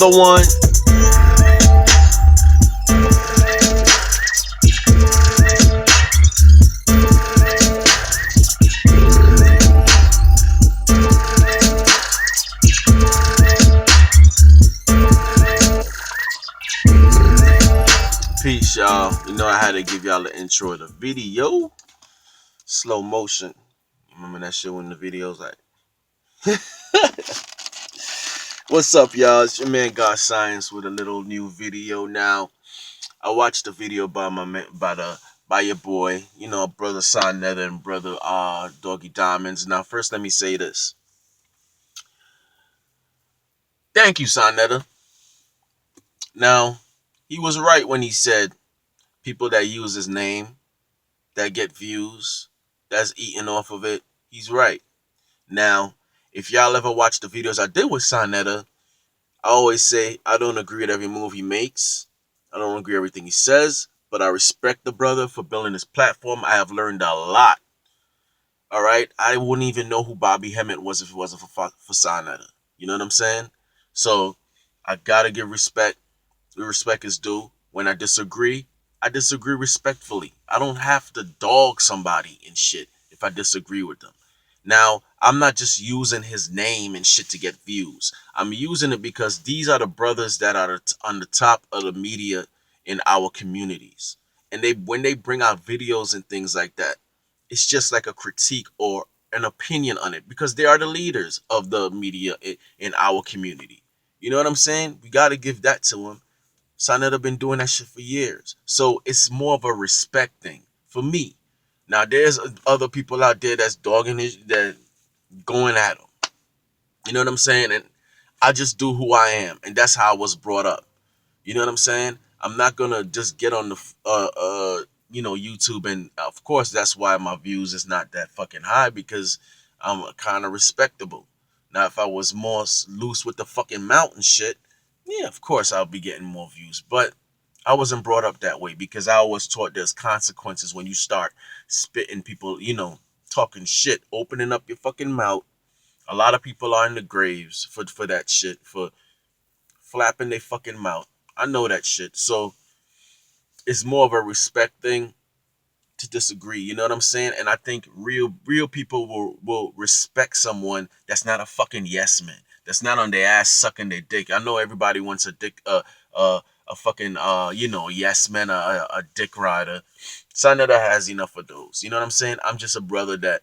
another one. Peace, y'all. You know I had to give y'all the intro of the video. Slow motion. Remember that shit when the video's like, what's up, y'all? It's your man God Science with a little new video now. I watched the video by your boy, brother Sonetta and brother Doggy Diamonds. Now, first let me say this. Thank you, Sonetta. Now, he was right when he said people that use his name, that get views, that's eating off of it. He's right. Now, if y'all ever watch the videos I did with Sonetta, I always say I don't agree with every move he makes. I don't agree with everything he says, but I respect the brother for building his platform. I have learned a lot. All right, I wouldn't even know who Bobby Hemmett was if it wasn't for Sonetta. You know what I'm saying? So I gotta give respect. Respect is due. When I disagree respectfully. I don't have to dog somebody and shit if I disagree with them. Now, I'm not just using his name and shit to get views. I'm using it because these are the brothers that are on the top of the media in our communities. And when they bring out videos and things like that, it's just like a critique or an opinion on it because they are the leaders of the media in our community. You know what I'm saying? We got to give that to them. Sonetta been doing that shit for years. So it's more of a respect thing for me. Now there's other people out there that's dogging it, that going at him. You know what I'm saying? And I just do who I am, and that's how I was brought up. You know what I'm saying? I'm not gonna just get on the YouTube, and of course that's why my views is not that fucking high because I'm kind of respectable. Now if I was more loose with the fucking mountain shit, yeah, of course I'll be getting more views. But I wasn't brought up that way because I was taught there's consequences when you start spitting people, talking shit, opening up your fucking mouth. A lot of people are in the graves for that shit, for flapping their fucking mouth. I know that shit. So it's more of a respect thing to disagree. You know what I'm saying? And I think real people will respect someone that's not a fucking yes man. That's not on their ass sucking their dick. I know everybody wants a dick a fucking yes man, a dick rider. Sanada has enough of those. You know what I'm saying? I'm just a brother that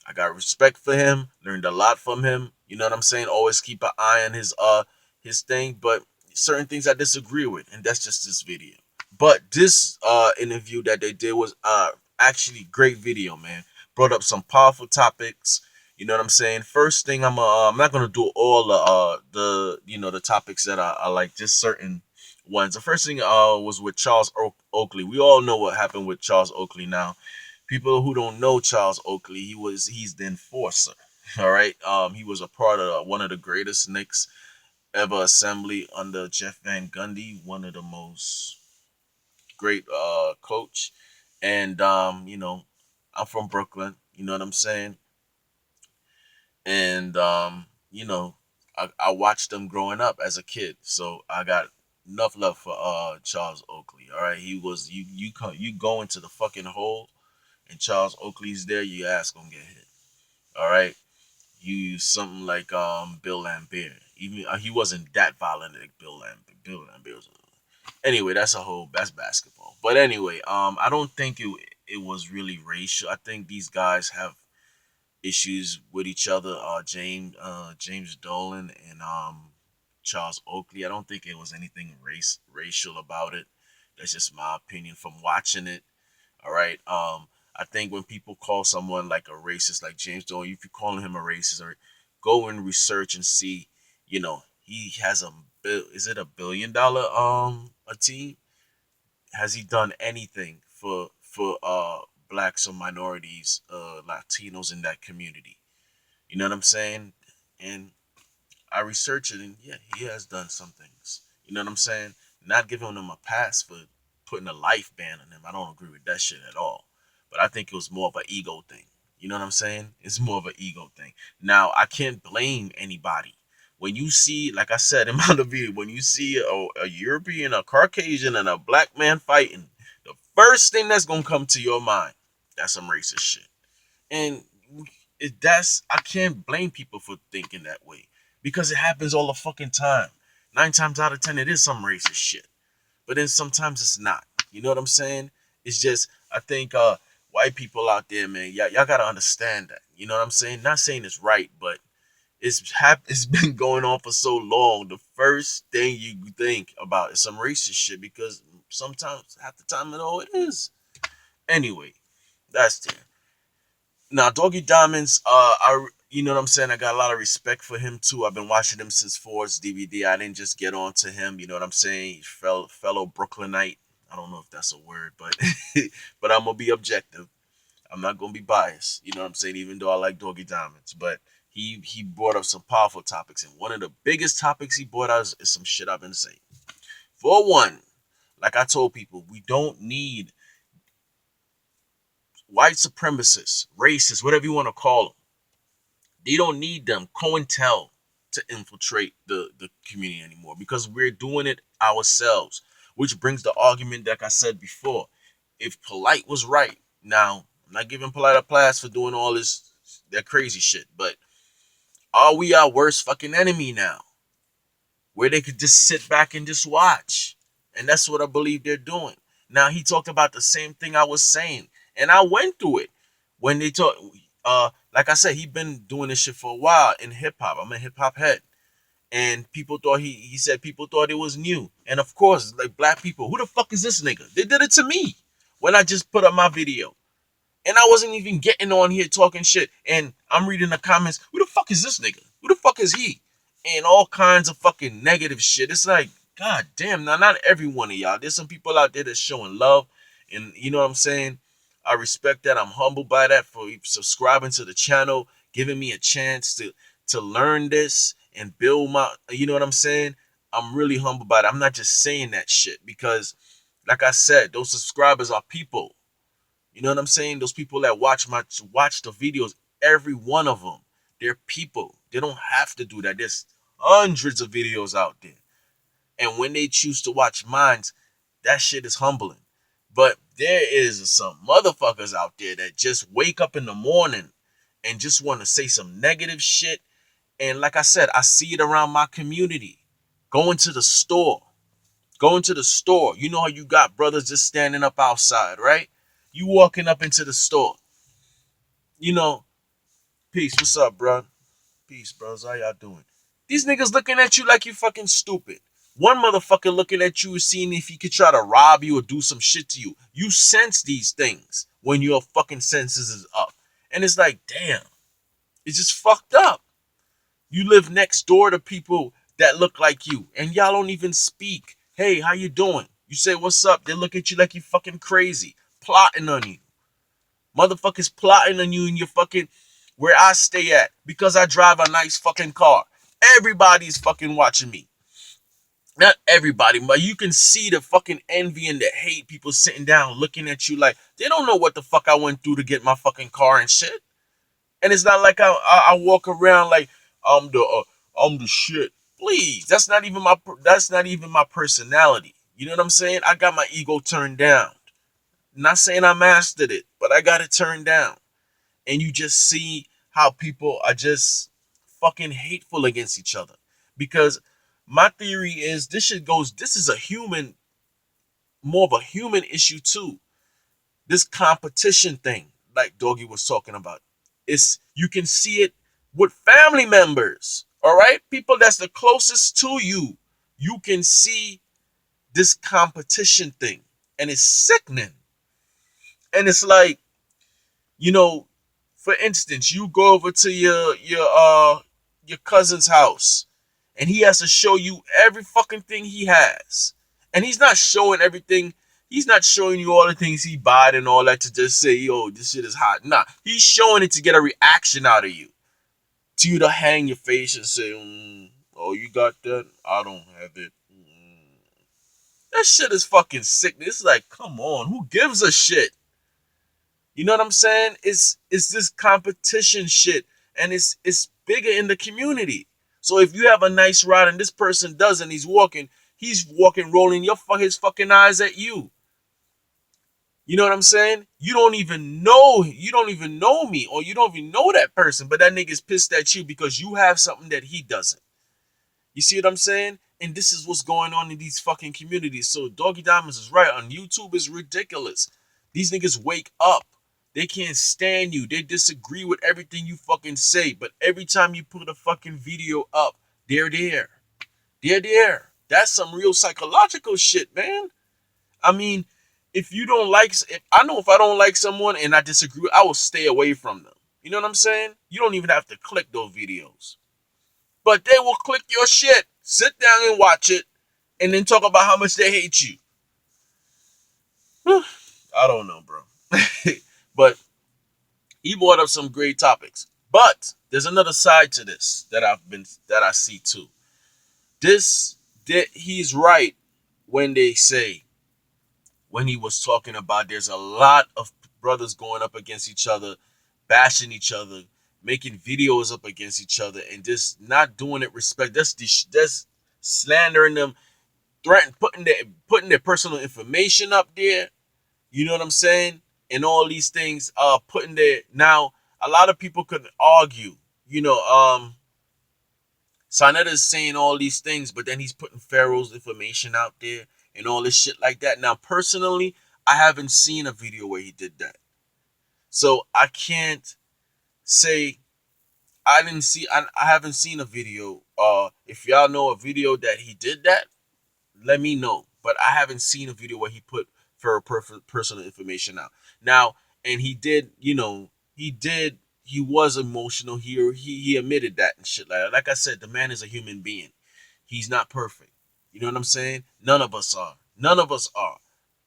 I got respect for him, learned a lot from him. You know what I'm saying? Always keep an eye on his thing, but certain things I disagree with, and that's just this video. But this interview that they did was actually great video, man. Brought up some powerful topics. You know what I'm saying? First thing, I'm not gonna do all the topics that I like, just certain ones. The first thing was with Charles Oakley. We all know what happened with Charles Oakley now. People who don't know Charles Oakley, he's the enforcer. All right. He was a part of one of the greatest Knicks ever assembly under Jeff Van Gundy, one of the most great coach. And I'm from Brooklyn, you know what I'm saying? And I watched them growing up as a kid. So I got enough love for Charles Oakley. All right. He was you go into the fucking hole and Charles Oakley's there, your ass gonna get hit. All right. You use something like Bill Lambert. Even he wasn't that violent like Bill Lambert. Bill Lambert was. Anyway, that's basketball. But anyway, I don't think it was really racial. I think these guys have issues with each other. James Dolan and Charles Oakley. I don't think it was anything racial about it. That's just my opinion from watching it. All right. I think when people call someone like a racist, like James Dolan, if you're calling him a racist, or go and research and see, he has is it $1 billion a team? Has he done anything for blacks or minorities, Latinos in that community? You know what I'm saying? And I researched it, and yeah, he has done some things. You know what I'm saying? Not giving him a pass for putting a life ban on him. I don't agree with that shit at all. But I think it was more of an ego thing. You know what I'm saying? It's more of an ego thing. Now, I can't blame anybody When you see, like I said in my other video, when you see a European, a Caucasian, and a black man fighting, the first thing that's gonna come to your mind, that's some racist shit. And that's, I can't blame people for thinking that way because it happens all the fucking time. 9 times out of 10, it is some racist shit. But then sometimes it's not. You know what I'm saying? It's just, I think white people out there, man, y'all gotta understand that. You know what I'm saying? Not saying it's right, but it's been going on for so long. The first thing you think about is some racist shit because sometimes half the time it is. Anyway, that's it. Now, Doggy Diamonds, you know what I'm saying? I got a lot of respect for him too. I've been watching him since Ford's DVD. I didn't just get on to him. You know what I'm saying? He's fellow Brooklynite. I don't know if that's a word, but but I'm gonna be objective. I'm not gonna be biased. You know what I'm saying? Even though I like Doggy Diamonds, but he brought up some powerful topics, and one of the biggest topics he brought out is some shit I've been saying. For one, like I told people, we don't need white supremacists, racists, whatever you want to call them. They don't need them, COINTEL, to infiltrate the community anymore because we're doing it ourselves. Which brings the argument, like I said before, if Polite was right, now I'm not giving Polite a pass for doing all this that crazy shit, but are we our worst fucking enemy now? Where they could just sit back and just watch. And that's what I believe they're doing. Now he talked about the same thing I was saying. And I went through it. When they talk like I said, he been doing this shit for a while in hip hop. I'm a hip hop head. And people thought he said people thought it was new. And of course, like black people, who the fuck is this nigga? They did it to me when I just put up my video. And I wasn't even getting on here talking shit. And I'm reading the comments. Who the fuck is this nigga? Who the fuck is he? And all kinds of fucking negative shit. It's like, god damn. Now, not every one of y'all. There's some people out there that's showing love. And you know what I'm saying? I respect that. I'm humbled by that for subscribing to the channel, giving me a chance to learn this and build my, you know what I'm saying? I'm really humbled by that. I'm not just saying that shit because, like I said, those subscribers are people. You know what I'm saying? Those people that watch the videos, every one of them, they're people. They don't have to do that. There's hundreds of videos out there. And when they choose to watch mine, that shit is humbling. But there is some motherfuckers out there that just wake up in the morning and just want to say some negative shit. And like I said, I see it around my community. Going to the store. Going to the store. You know how you got brothers just standing up outside, right? You walking up into the store. You know, peace. What's up, bro? Peace, bros. How y'all doing? These niggas looking at you like you fucking stupid. One motherfucker looking at you is seeing if he could try to rob you or do some shit to you. You sense these things when your fucking senses is up. And it's like, damn, it's just fucked up. You live next door to people that look like you and y'all don't even speak. Hey, how you doing? You say, what's up? They look at you like you fucking crazy, plotting on you. Motherfuckers plotting on you in your fucking, where I stay at, because I drive a nice fucking car. Everybody's fucking watching me. Not everybody, but you can see the fucking envy and the hate. People sitting down looking at you like they don't know what the fuck I went through to get my fucking car and shit. And it's not like I walk around like I'm the shit. Please, that's not even my personality. You know what I'm saying? I got my ego turned down. Not saying I mastered it, but I got it turned down. And you just see how people are just fucking hateful against each other. Because my theory is this is more of a human issue too. This competition thing, like Doggy was talking about. You can see it with family members, all right? People that's the closest to you. You can see this competition thing. And it's sickening. And it's like, you know, for instance, you go over to your cousin's house and he has to show you every fucking thing he has. And he's not showing everything. He's not showing you all the things he bought and all that to just say, yo, this shit is hot. Nah, he's showing it to get a reaction out of you. To you to hang your face and say, oh, you got that? I don't have it. That shit is fucking sick. It's like, come on, who gives a shit? You know what I'm saying? It's this competition shit, and it's bigger in the community. So if you have a nice ride and this person doesn't, he's walking, rolling his fucking eyes at you. You know what I'm saying? You don't even know me, or you don't even know that person, but that nigga's pissed at you because you have something that he doesn't. You see what I'm saying? And this is what's going on in these fucking communities. So Doggy Diamonds is right. On YouTube is ridiculous. These niggas wake up. They can't stand you. They disagree with everything you fucking say. But every time you put a fucking video up, they're there. They're there. That's some real psychological shit, man. I mean, if you don't like, if I don't like someone and I disagree, I will stay away from them. You know what I'm saying? You don't even have to click those videos. But they will click your shit. Sit down and watch it, and then talk about how much they hate you. I don't know, bro. But he brought up some great topics. But there's another side to this that I see too. He's right when they say, when he was talking about, there's a lot of brothers going up against each other, bashing each other, making videos up against each other, and just not doing it respect. That's slandering them, putting their personal information up there. You know what I'm saying? And all these things, putting their, now a lot of people could argue, you know, Sonetta is saying all these things, but then he's putting Pharaoh's information out there and all this shit like that. Now, personally, I haven't seen a video where he did that. So I can't say I haven't seen a video. If y'all know a video that he did that, let me know. But I haven't seen a video where he put for personal information out. Now, and he did, he was emotional. He admitted that and shit like that. Like I said, the man is a human being. He's not perfect. You know what I'm saying? None of us are. None of us are.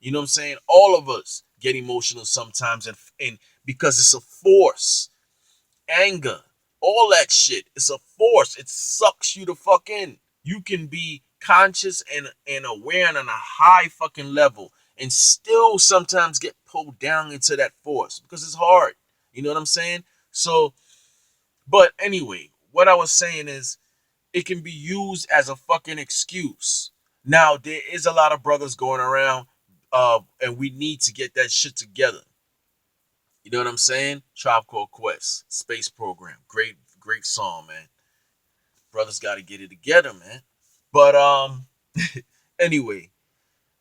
You know what I'm saying? All of us get emotional sometimes, and because it's a force, anger, all that shit. It's a force. It sucks you to fuck in. You can be conscious and aware and on a high fucking level and still sometimes get pulled down into that force because it's hard. You know what I'm saying? So, but anyway, what I was saying is it can be used as a fucking excuse. Now, there is a lot of brothers going around, and we need to get that shit together. You know what I'm saying? Tribe Called Quest, Space Program. Great, great song, man. Brothers got to get it together, man. But anyway,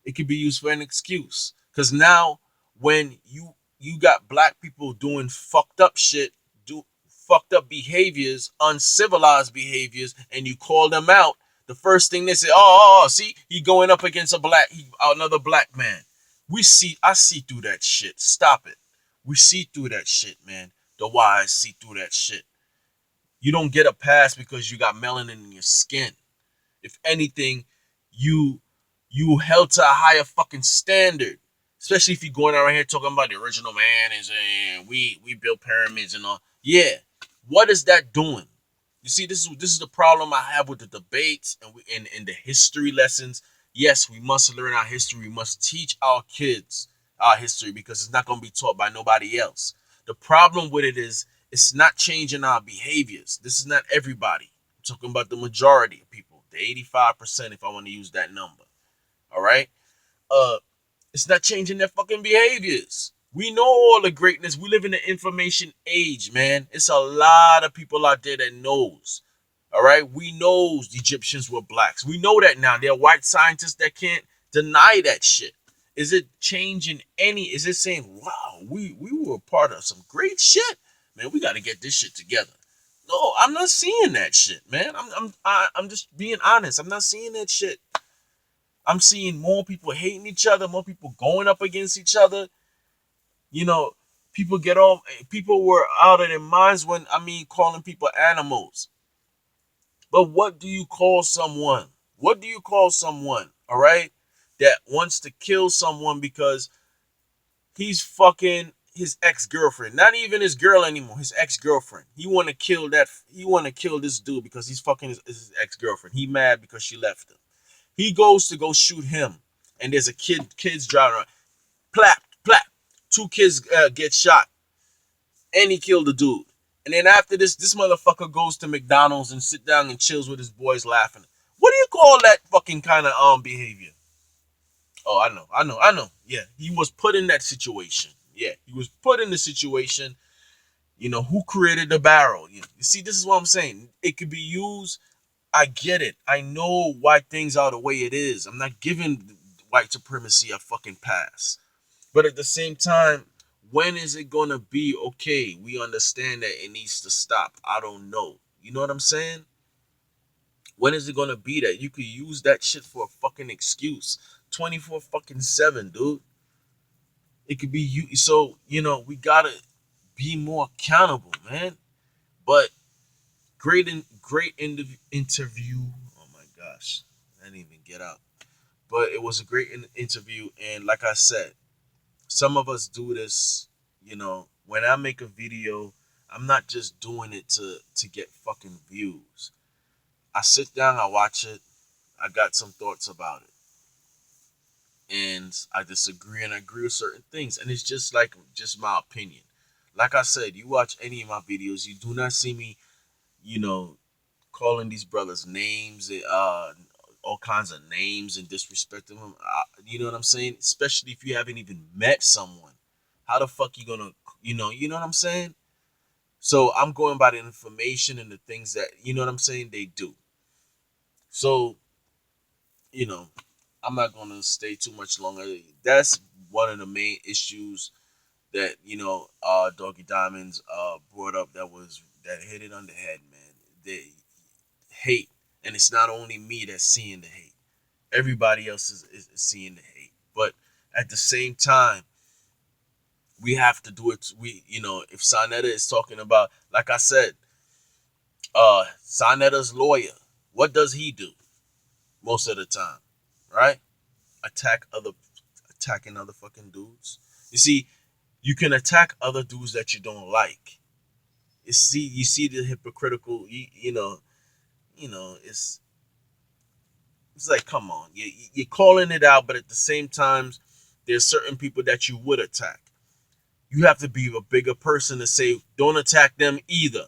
it can be used for an excuse. Cause now when you got black people doing fucked up shit, do fucked up behaviors, uncivilized behaviors, and you call them out, the first thing they say, see, he going up against another black man. I see through that shit. Stop it. We see through that shit, man. The wise see through that shit. You don't get a pass because you got melanin in your skin. If anything, you held to a higher fucking standard. Especially if you're going around here talking about the original man and saying we built pyramids and all. Yeah. What is that doing? You see, this is the problem I have with the debates and the history lessons. Yes, we must learn our history. We must teach our kids our history because it's not going to be taught by nobody else. The problem with it is it's not changing our behaviors. This is not everybody. I'm talking about the majority of people, the 85%, if I want to use that number. All right? It's not changing their fucking behaviors. We know all the greatness. We live in the information age, man. It's a lot of people out there that knows. All right? We know the Egyptians were blacks. We know that now. There are white scientists that can't deny that shit. Is it changing is it saying, wow, we were part of some great shit? Man, we got to get this shit together. No, I'm not seeing that shit, man. I'm just being honest. I'm not seeing that shit. I'm seeing more people hating each other, more people going up against each other. You know, people were out of their minds when, calling people animals. But what do you call someone? What do you call someone, all right, that wants to kill someone because he's fucking his ex-girlfriend? Not even his girl anymore, his ex-girlfriend. He want to kill this dude because he's fucking his ex-girlfriend. He mad because she left him. He goes to go shoot him, and there's kids driving around. Plap, plap. Two kids get shot, and he killed the dude. And then after this motherfucker goes to McDonald's and sit down and chills with his boys laughing. What do you call that fucking kind of behavior? Oh, I know. Yeah, he was put in that situation. Yeah, he was put in the situation. Who created the barrel? You see, this is what I'm saying. It could be used. I get it. I know why things are the way it is. I'm not giving white supremacy a fucking pass. But at the same time, when is it gonna be okay? We understand that it needs to stop. I don't know. You know what I'm saying? When is it gonna be that you could use that shit for a fucking excuse? 24 fucking 7, dude. It could be you. So, we gotta be more accountable, man. But great interview. Oh my gosh. I didn't even get out. But it was a great interview. And like I said, some of us do this, when I make a video, I'm not just doing it to get fucking views. I sit down, I watch it, I got some thoughts about it. And I disagree and I agree with certain things. And it's just my opinion. Like I said, you watch any of my videos, you do not see me, you know, calling these brothers names, all kinds of names and disrespecting them. You know what I'm saying? Especially if you haven't even met someone. How the fuck you gonna, you know what I'm saying? So I'm going by the information and the things that, you know what I'm saying, they do. So, you know, I'm not gonna stay too much longer. That's one of the main issues that, Doggy Diamonds brought up that hit it on the head, man. They hate. And it's not only me that's seeing the hate. Everybody else is seeing the hate. But at the same time, we have to do it. If Sonetta is talking about, like I said, Sonetta's lawyer, what does he do most of the time? Right? Attacking other fucking dudes. You see, you can attack other dudes that you don't like. You see the hypocritical, it's like, come on, you're calling it out, but at the same time, there's certain people that you would attack. You have to be a bigger person to say, don't attack them either.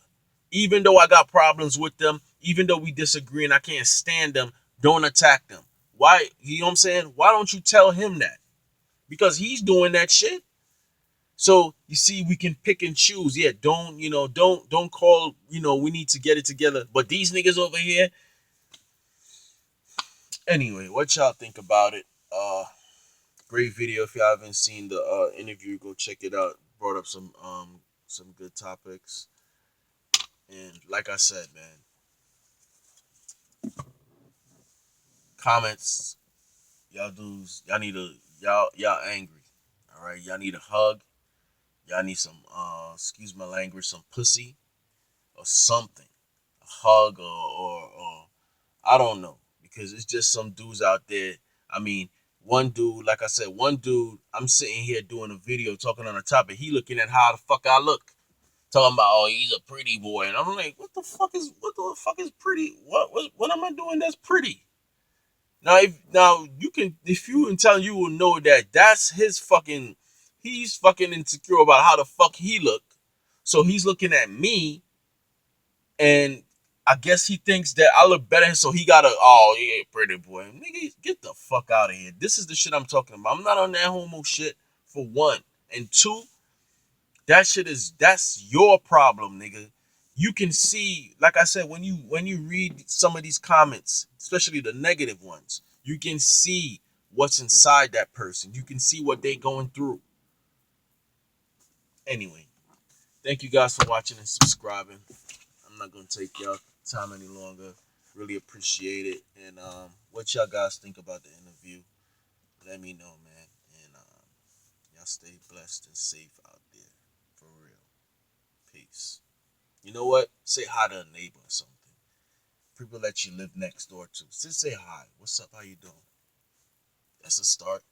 Even though I got problems with them, even though we disagree and I can't stand them, don't attack them. Why? You know what I'm saying? Why don't you tell him that? Because he's doing that shit. So you see, we can pick and choose. Yeah, don't call. We need to get it together. But these niggas over here. Anyway, what y'all think about it? Great video. If y'all haven't seen the interview, go check it out. Brought up some good topics. And like I said, man, comments, y'all dudes, y'all angry. All right, y'all need a hug. Y'all need some excuse my language, some pussy or something, a hug or I don't know, because it's just some dudes out there. I mean, one dude, like I said, I'm sitting here doing a video talking on a topic. He looking at how the fuck I look, talking about, oh, he's a pretty boy, and I'm like, what the fuck is pretty? What am I doing that's pretty? Now if you can tell, you will know that that's his fucking. He's fucking insecure about how the fuck he look, so he's looking at me, and I guess he thinks that I look better, so he gotta, oh yeah, pretty boy, nigga, get the fuck out of here. This is the shit I'm talking about. I'm not on that homo shit, for one, and two, that's your problem, nigga. You can see, like I said, when you read some of these comments, especially the negative ones, you can see what's inside that person. You can see what they going through. Anyway, thank you guys for watching and subscribing. I'm not gonna take y'all time any longer. Really appreciate it. And what y'all guys think about the interview? Let me know, man. And y'all stay blessed and safe out there. For real. Peace. You know what? Say hi to a neighbor or something. People that you live next door to. Just say hi. What's up? How you doing? That's a start.